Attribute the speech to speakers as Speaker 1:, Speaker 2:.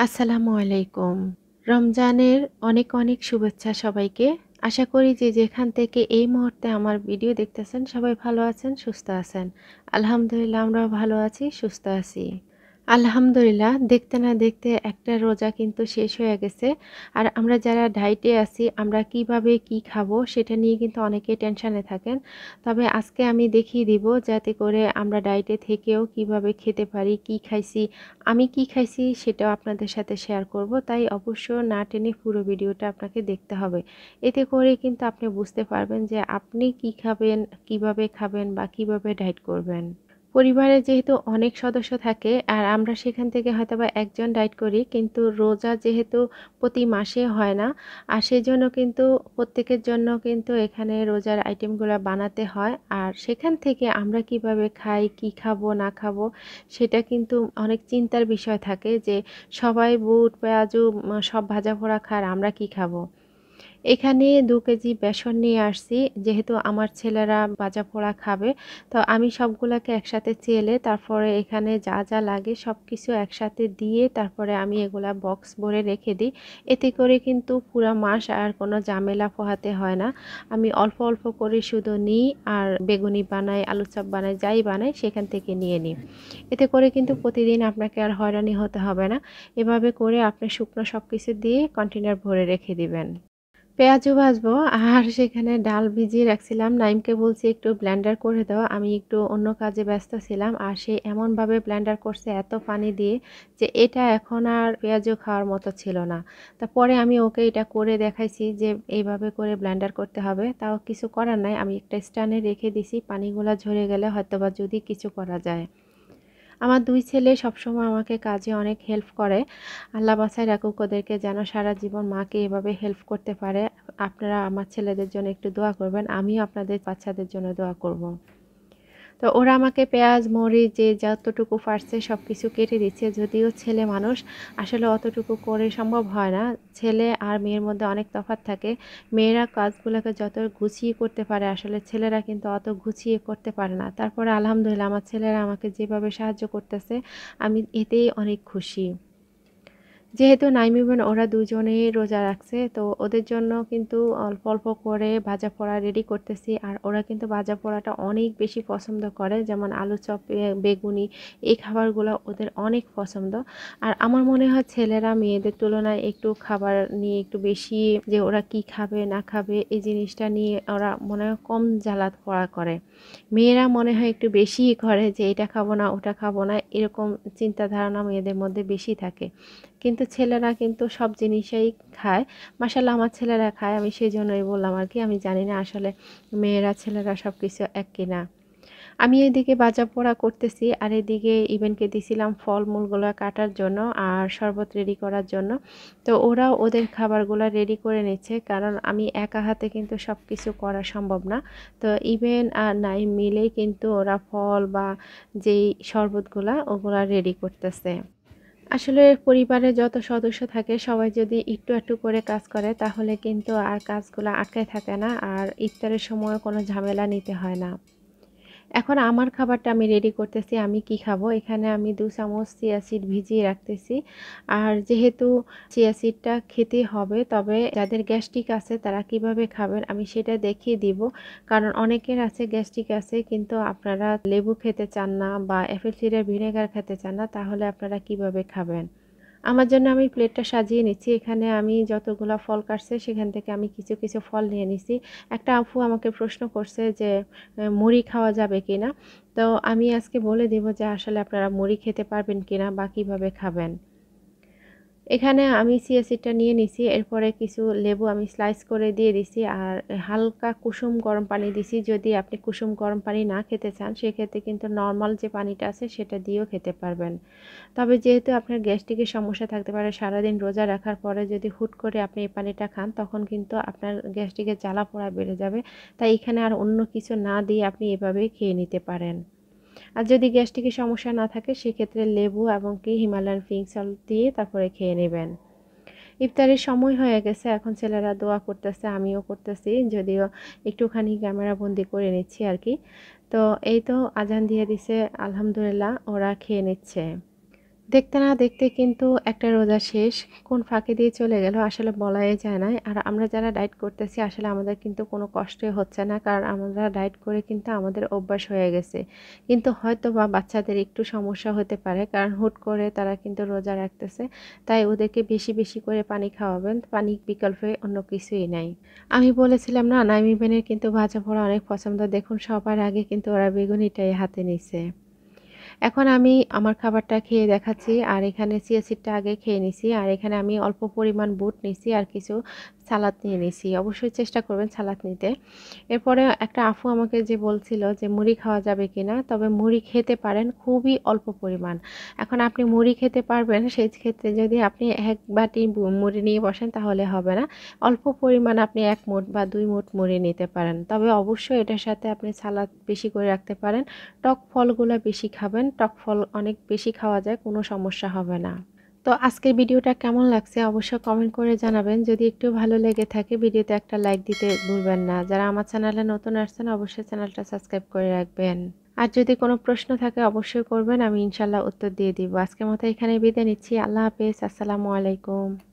Speaker 1: আসসালামু আলাইকুম। রমজানের অনেক, অনেক শুভেচ্ছা সবাইকে। আশা করি যে যেখান থেকে এই মুহূর্তে আমার ভিডিও দেখতেছেন সবাই ভালো আছেন, সুস্থ আছেন। আলহামদুলিল্লাহ আমরাও ভালো আছি, সুস্থ আছি। আলহামদুলিল্লাহ দেখতে না দেখতে একটা রোজা কিন্তু শেষ হয়ে গেছে। আর আমরা যারা ডায়েটে আছি আমরা কিভাবে কি খাবো সেটা নিয়ে কিন্তু অনেকেই টেনশনে থাকেন। তবে আজকে আমি দেখিয়ে দিব যাতে করে আমরা ডায়েটে থেকেও কিভাবে খেতে পারি, কি খাইছি, আমি কি খাইছি সেটাও আপনাদের সাথে শেয়ার করব। তাই অবশ্য না টেনে পুরো ভিডিওটা আপনাকে দেখতে হবে। এতে করে কিন্তু আপনি বুঝতে পারবেন যে আপনি কি খাবেন, কিভাবে খাবেন বা কিভাবে ডায়েট করবেন। পরিবারে যেহেতু অনেক সদস্য থাকে আর আমরা সেখান থেকে হয়তোবা একজন ডায়েট করি, কিন্তু রোজা যেহেতু প্রতি মাসে হয় না, আর সেজন্য কিন্তু প্রত্যেকের জন্য কিন্তু এখানে রোজার আইটেমগুলা বানাতে হয়। আর সেখান থেকে আমরা কিভাবে খাই, কি খাবো না খাবো সেটা কিন্তু অনেক চিন্তার বিষয় থাকে যে সবাই বুট, পেঁয়াজু সব ভাজা-পোড়া খায় আর আমরা কি খাবো? এখানে ২ কেজি বেসন নিয়ে আসছি। যেহেতু আমার ছেলেরা ভাজা-পোড়া খাবে, তো আমি সবগুলাকে একসাথে চেলে তারপরে এখানে যা, যা লাগে সবকিছু একসাথে দিয়ে তারপরে আমি এগুলা বক্স ভরে রেখে দিই। এতে করে কিন্তু পুরা মাস আর কোনো ঝামেলা পোহাতে হয় না। আমি অল্প, অল্প করে শুধু নিই আর বেগুনি বানাই, আলুর চপ বানাই, যাই বানাই সেখান থেকে নিয়ে নিই। এতে করে কিন্তু প্রতিদিন আপনাকে আর হয়রানি হতে হবে না। এভাবে করে আপনি শুকনো সবকিছু দিয়ে কন্টেনার ভরে রেখে দিবেন। পেঁয়াজও ভাজবো আর সেখানে ডাল ভিজিয়ে রাখছিলাম। নাইমকে বলছি একটু ব্লেন্ডার করে দাও। আমি একটু অন্য কাজে ব্যস্ত ছিলাম। আর সে এমনভাবে ব্লেন্ডার করছে এত পানি দিয়ে যে এটা এখন আর পেঁয়াজু খাওয়ার মতো ছিল না। পরে আমি ওকে এটা করে দেখাইছি যে এইভাবে করে ব্লেন্ডার করতে হবে। তাও কিছু করার নাই। আমি একটা স্ট্যান্ডে রেখে দিছি। পানিগুলা ঝরে গেলে হয়তোবা যদি কিছু করা যায়। আমার ২ ছেলে সবসময় আমাকে কাজে অনেক হেল্প করে। আল্লাহ বাছাই রাখুক ওদেরকে যেন সারা জীবন মাকে এভাবে হেল্প করতে পারে। আপনারা আমার ছেলেদের জন্য একটু দোয়া করবেন। আমিও আপনাদের বাচ্চাদের জন্য দোয়া করব। তো ওরা আমাকে পেঁয়াজ, মরিচ যে যতটুকু পারছে সবকিছু কেটে দিচ্ছে। যদিও ছেলে মানুষ, আসলে অতটুকু করে সম্ভব হয় না। ছেলে আর মেয়ের মধ্যে অনেক তফাৎ থাকে। মেয়েরা কাজগুলোকে যত গুছিয়ে করতে পারে, আসলে ছেলেরা কিন্তু অত গুছিয়ে করতে পারে না। তারপরে আলহামদুলিল্লাহ আমার ছেলেরা আমাকে যেভাবে সাহায্য করতেছে, আমি এতেই অনেক খুশি। যেহেতু নাইম ইবন ওরা দুজনেই রোজা রাখছে, তো ওদের জন্য কিন্তু অল্প, অল্প করে ভাজা-পোড়া রেডি করতেছি। আর ওরা কিন্তু ভাজা-পোড়াটা অনেক বেশি পছন্দ করে। যেমন আলু চপ, বেগুনি এই খাবারগুলো ওদের অনেক পছন্দ। আর আমার মনে হয় ছেলেরা মেয়েদের তুলনায় একটু খাবার নিয়ে একটু বেশি, যে ওরা কি খাবে না খাবে এই জিনিসটা নিয়ে ওরা মনে হয় কম জ্বালাতপড়া করে। মেয়েরা মনে হয় একটু বেশিই করে যে এটা খাবো না, ওটা খাবো না, এরকম চিন্তা ধারণা মেয়েদের মধ্যে বেশি থাকে। কিন্তু ছেলেরা কিন্তু সব জিনিসেই খায়। মাশাআল্লাহ আমার ছেলেরা খায়। আমি সেজন্যই বললাম আরকি। আমি জানি না আসলে মেয়েরা ছেলেরা সবকিছু এক কিনা। আমি এদিকে ভাজা-পোড়া করতেছি আর এদিকে ইভেনকে দিছিলাম ফলমূলগুলা কাটার জন্য আর শরবত রেডি করার জন্য। তো ওরাও ওদের খাবারগুলা রেডি করে নিচ্ছে। কারণ আমি একা হাতে কিন্তু সবকিছু করা সম্ভব না। তো ইভেন আর নাইম মিলেই কিন্তু ওরা ফল বা যেই শরবতগুলা ওগুলা রেডি করতেছে। আসলে পরিবারে যত সদস্য থাকে সবাই যদি একটু একটু করে কাজ করে তাহলে কিন্তু আর কাজগুলো আটকায় থাকে না, আর ইফতারের সময় কোনো ঝামেলা নিতে হয় না। এখন আমার খাবারটা আমি রেডি করতেছি। আমি কি খাবো? এখানে আমি ২ চামচ চিয়া সিড ভিজিয়ে রাখতেছি। আর যেহেতু চিয়া সিডটা খেতে হবে, তবে যাদের গ্যাস্ট্রিক আছে তারা কিভাবে খাবেন আমি সেটা দেখিয়ে দিব। কারণ অনেকের আছে গ্যাস্ট্রিক আছে কিন্তু আপনারা লেবু খেতে চান না বা অ্যাপেল সিডার ভিনেগার খেতে চান না, তাহলে আপনারা কিভাবে খাবেন? আমার জন্য আমি প্লেটটা সাজিয়ে নিচ্ছি। এখানে আমি যতগুলা ফল কাটছে সেখান থেকে আমি কিছু, কিছু ফল নিয়ে নিছি। একটা আপু আমাকে প্রশ্ন করছে যে মুড়ি খাওয়া যাবে কিনা? তো আমি আজকে বলে দিব যে আসলে আপনারা মুড়ি খেতে পারবেন কিনা বা কিভাবে খাবেন। এখানে আমি চিয়া সিডটা নিয়ে নিছি। এরপরে কিছু লেবু আমি স্লাইস করে দিয়ে দিছি। আর হালকা কুসুম গরম পানি দিছি। যদি আপনি কুসুম গরম পানি না খেতে চান সেক্ষেত্রে কিন্তু নরমাল যে পানিটা আছে সেটা দিয়েও খেতে পারবেন। তবে যেহেতু আপনার গ্যাস্ট্রিকের সমস্যা থাকতে পারে, সারাদিন রোজা রাখার পরে যদি হুট করে আপনি এই পানিটা খান তখন কিন্তু আপনার গ্যাস্ট্রিকের জ্বালা-পোড়া বেড়ে যাবে। তাই এখানে আর অন্য কিছু না দিয়ে আপনি এভাবেই খেয়ে নিতে পারেন। আর যদি গ্যাস্ট্রিকের সমস্যা না থাকে সেক্ষেত্রে লেবু এবং কি হিমালয়ান পিঙ্ক সল্ট দিয়ে তারপরে খেয়ে নেবেন। ইফতারের সময় হয়ে গেছে, এখন ছেলেরা দোয়া করতেছে, আমিও করতেছি, যদিও একটুখানি ক্যামেরা বন্দি করে নিচ্ছি আরকি। তো এই তো আজান দিয়ে দিছে, আলহামদুলিল্লাহ ওরা খেয়ে নিচ্ছে। দেখতে না দেখতে কিন্তু একটা রোজা শেষ। কোন ফাঁকে দিয়ে চলে গেল আসলে বলাই যায় না। আর আমরা যারা ডায়েট করতেছি আসলে আমাদের কিন্তু কোনো কষ্টই হচ্ছে না। কারণ আমরা ডায়েট করে কিন্তু আমাদের অভ্যাস হয়ে গেছে। কিন্তু হয়তোবা বাচ্চাদের একটু সমস্যা হতে পারে। কারণ হুট করে তারা কিন্তু রোজা রাখতেছে। তাই ওদেরকে বেশি, বেশি করে পানি খাওয়াবেন। পানির বিকল্পে অন্য কিছুই নাই। আমি বলেছিলাম না নাইমি বেনের কিন্তু ভাজা পোড়া অনেক পছন্দ। দেখুন সবার আগে কিন্তু ওরা বেগুনিটাই হাতে নিছে। এখন আমি আমার খাবারটা খেয়ে দেখাচ্ছি। আর এখানে চিয়া সিডটা আগে খেয়ে নিছি। আর এখানে আমি অল্প পরিমাণ বুট নিছি আর কিছু সালাদ নিয়ে নিছি। অবশ্যই চেষ্টা করবেন সালাদ নিতে। এরপরে একটা আপু আমাকে যে বলছিল যে মুড়ি খাওয়া যাবে কিনা? তবে মুড়ি খেতে পারেন খুবই অল্প পরিমাণ। এখন আপনি মুড়ি খেতে পারবেন সেই ক্ষেত্রে যদি আপনি ১ বাটি মুড়ি নিয়ে বসেন তাহলে হবে না। অল্প পরিমাণ আপনি ১ মুঠ বা ২ মুঠ মুড়ি নিতে পারেন। তবে অবশ্যই এটার সাথে আপনি সালাদ বেশি করে রাখতে পারেন। টক ফলগুলা বেশি খাবেন। টক ফল অনেক বেশি খাওয়া যায়, কোনো সমস্যা হবে না। তো আজকের ভিডিওটা কেমন লাগছে অবশ্যই কমেন্ট করে জানাবেন। যদি একটু ভালো লেগে থাকে ভিডিওতে একটা লাইক দিতে ভুলবেন না। যারা আমার চ্যানেলে নতুন আসছেন অবশ্যই চ্যানেলটা সাবস্ক্রাইব করে রাখবেন। আর যদি কোনো প্রশ্ন থাকে অবশ্যই করবেন। আমি ইনশাআল্লাহ উত্তর দিয়ে দিব। আজকের মতো এখানেই বিদায় নিচ্ছি। আল্লাহ হাফেজ। আসসালামু আলাইকুম।